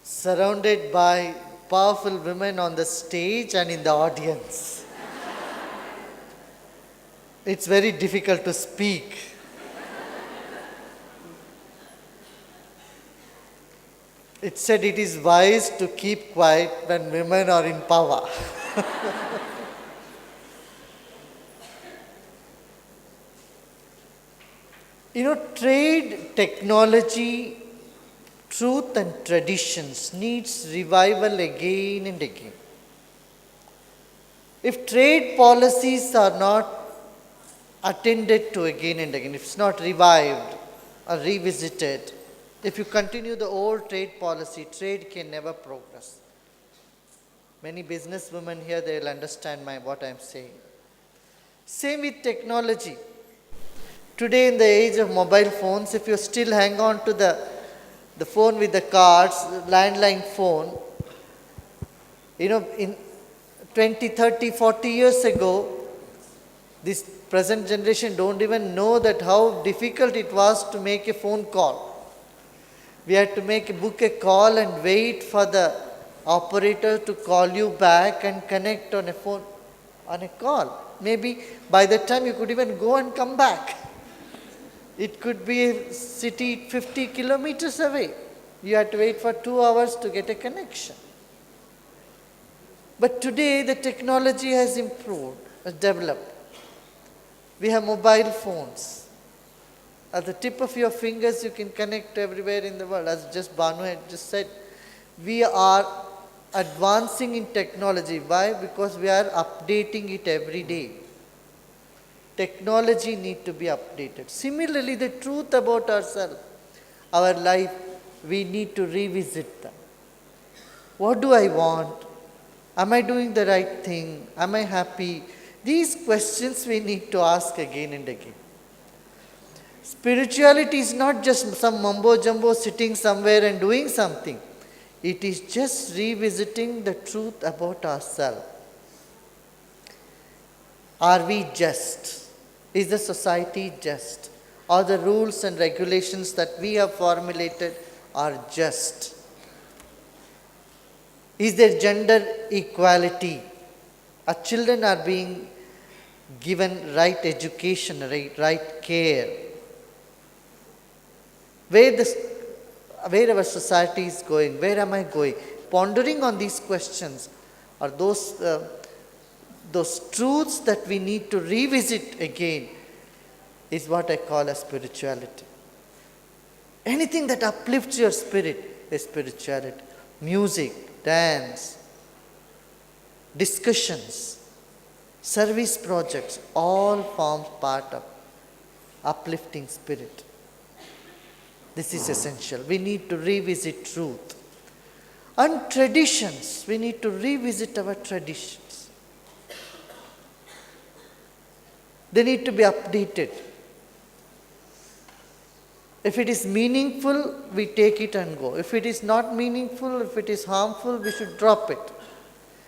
surrounded by powerful women on the stage and in the audience. It's very difficult to speak. It said it is wise to keep quiet when women are in power. Trade, technology, truth and traditions needs revival again and again. If trade policies are not attended to again and again, if it's not revived or revisited, if you continue the old trade policy, trade can never progress. Many businesswomen here, they will understand what I am saying. Same with technology. Today in the age of mobile phones, if you still hang on to the phone with the cards, landline phone, in 20, 30, 40 years ago, this present generation don't even know that how difficult it was to make a phone call. We had to book a call and wait for the operator to call you back and connect on a call. Maybe by that time you could even go and come back. It could be a city 50 kilometers away. You had to wait for 2 hours to get a connection. But today the technology has improved, has developed. We have mobile phones. At the tip of your fingers you can connect everywhere in the world. As just Banu had just said, we are advancing in technology. Why? Because we are updating it every day. Technology needs to be updated. Similarly, the truth about ourselves, our life, we need to revisit them. What do I want? Am I doing the right thing? Am I happy? These questions we need to ask again and again. Spirituality is not just some mumbo jumbo sitting somewhere and doing something. It is just revisiting the truth about ourselves. Are we just? Is the society just? Are the rules and regulations that we have formulated are just? Is there gender equality? Our children are being given right education, right care. Where our society is going, where am I going? Pondering on these questions are those truths that we need to revisit again is what I call as spirituality. Anything that uplifts your spirit is spirituality. Music, dance, discussions, service projects, all form part of uplifting spirit. This is essential. We need to revisit truth. And traditions, we need to revisit our traditions. They need to be updated. If it is meaningful, we take it and go. If it is not meaningful, if it is harmful, we should drop it.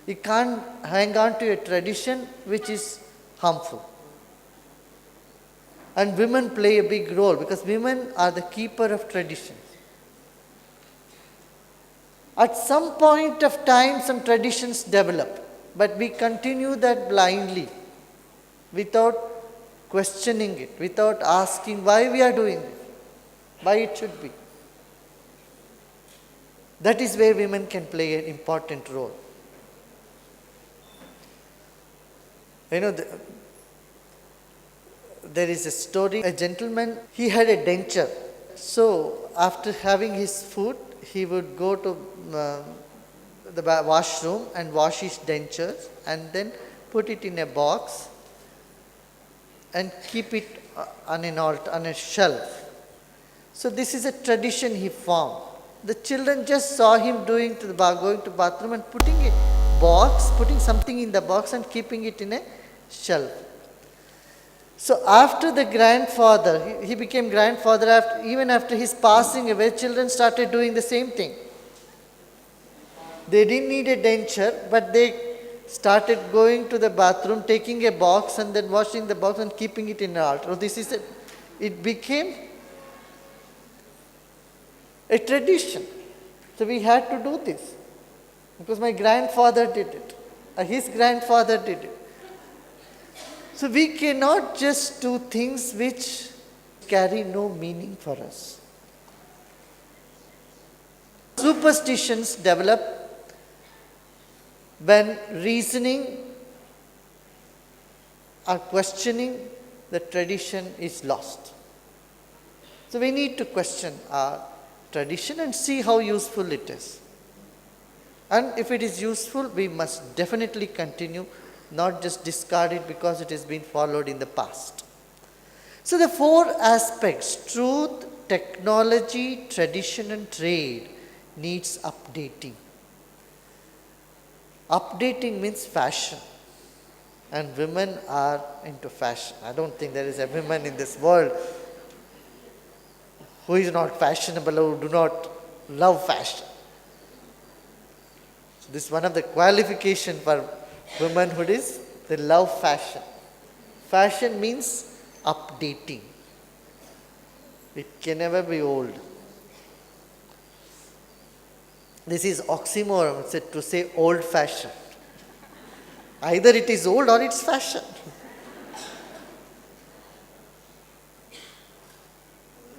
You can't hang on to a tradition which is harmful. And women play a big role because women are the keeper of traditions. At some point of time, some traditions develop, but we continue that blindly without questioning it, without asking why we are doing it, why it should be. That is where women can play an important role. There is a story, a gentleman, he had a denture. So after having his food, he would go to the washroom and wash his dentures and then put it in a box and keep it on a shelf. So this is a tradition he formed. The children just saw him going to the bathroom and putting something in the box and keeping it in a shelf. So after the grandfather, he became grandfather, even after his passing away, children started doing the same thing. They didn't need a denture, but they started going to the bathroom, taking a box and then washing the box and keeping it in an altar. It became a tradition. So we had to do this because my grandfather did it, his grandfather did it. So we cannot just do things which carry no meaning for us. Superstitions develop when reasoning or questioning the tradition is lost. So we need to question our tradition and see how useful it is. And if it is useful, we must definitely continue, not just discard it because it has been followed in the past. So the four aspects, truth, technology, tradition and trade, needs updating. Updating means fashion. And women are into fashion. I don't think there is a woman in this world who is not fashionable or who do not love fashion. So this is one of the qualifications for womanhood is they love fashion. Fashion means updating. It can never be old. This is oxymoron to say old fashioned. Either it is old or it's fashion.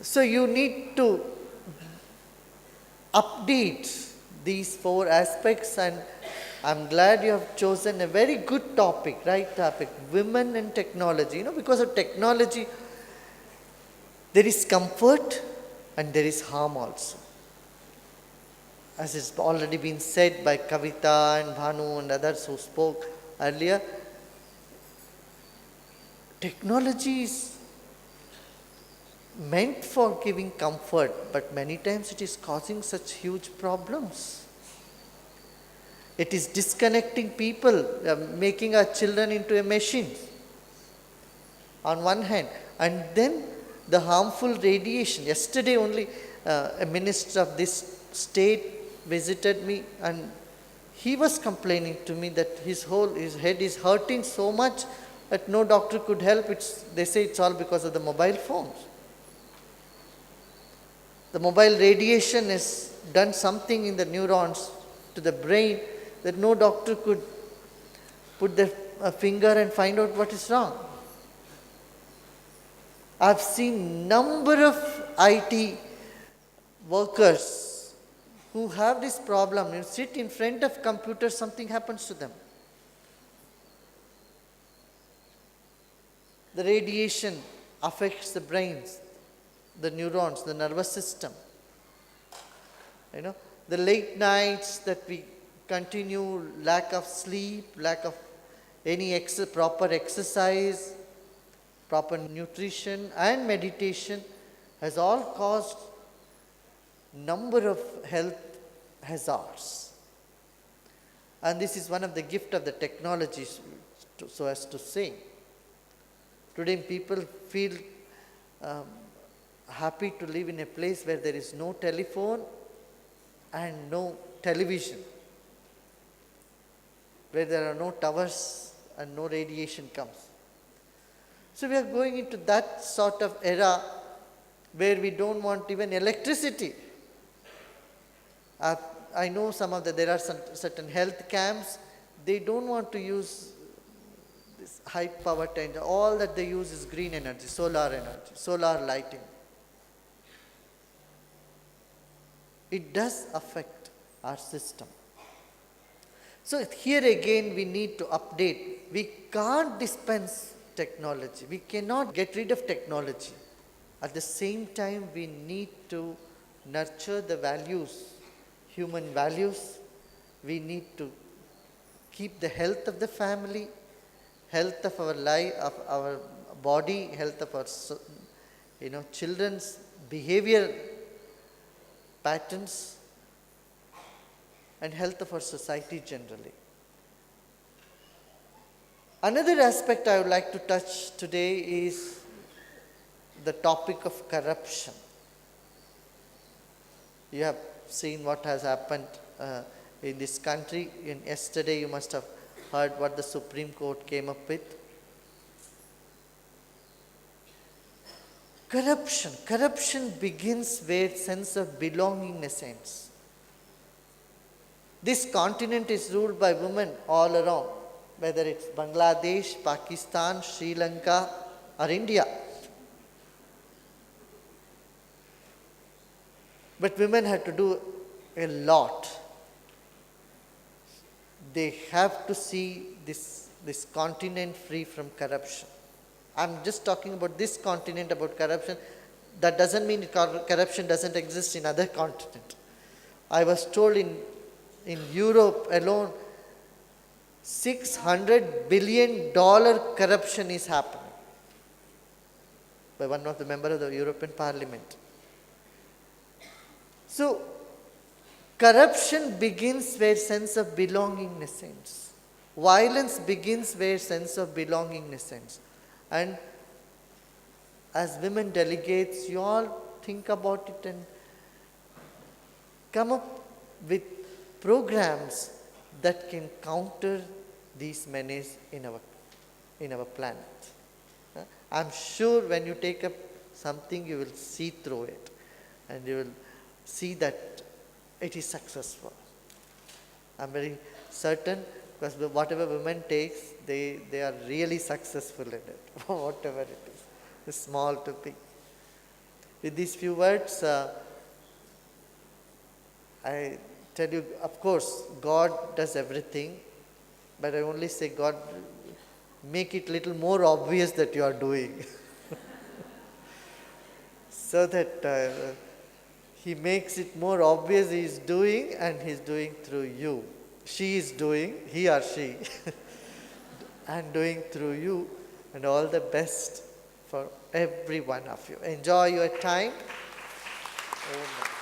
So you need to update these four aspects, and I'm glad you have chosen a very good topic, right topic, women and technology. Because of technology, there is comfort and there is harm also. As it's already been said by Kavita and Bhanu and others who spoke earlier, technology is meant for giving comfort, but many times it is causing such huge problems. It is disconnecting people, making our children into a machine on one hand, and then the harmful radiation. Yesterday only a minister of this state visited me, and he was complaining to me that his head is hurting so much that no doctor could help. They say it's all because of the mobile phones. The mobile radiation has done something in the neurons to the brain that no doctor could put their finger and find out what is wrong. I've seen number of IT workers who have this problem. You sit in front of computer, something happens to them. The radiation affects the brains, the neurons, the nervous system. The late nights that we continue, lack of sleep, lack of any proper exercise, proper nutrition and meditation has all caused number of health hazards. And this is one of the gift of the technologies, so as to say. Today people feel happy to live in a place where there is no telephone and no television, where there are no towers and no radiation comes. So we are going into that sort of era where we don't want even electricity. I know there are certain health camps, they don't want to use this high power tender. All that they use is green energy, solar lighting. It does affect our system. So here again we need to update. We can't dispense technology. We cannot get rid of technology. At the same time, we need to nurture the values, human values. We need to keep the health of the family, health of our life, of our body, health of our children's behavior patterns, and health of our society generally. Another aspect I would like to touch today is the topic of corruption. You have seen what has happened in this country. Yesterday you must have heard what the Supreme Court came up with. Corruption begins where sense of belongingness ends. This continent is ruled by women all around, whether it's Bangladesh, Pakistan, Sri Lanka, or India. But women have to do a lot. They have to see this continent free from corruption. I'm just talking about this continent, about corruption. That doesn't mean corruption doesn't exist in other continents. I was told in Europe alone, $600 billion corruption is happening by one of the members of the European Parliament. So, corruption begins where sense of belongingness ends. Violence begins where sense of belongingness ends. And as women delegates, you all think about it and come up with programs that can counter these menaces in our planet. I'm sure when you take up something, you will see through it and you will see that it is successful. I'm very certain, because whatever women takes, they are really successful in it, whatever it is, small to big. With these few words, I tell you, of course, God does everything, but I only say, God, make it little more obvious that you are doing. So that He makes it more obvious He is doing, and He is doing through you. She is doing, he or she, and doing through you, and all the best for every one of you. Enjoy your time. Amen.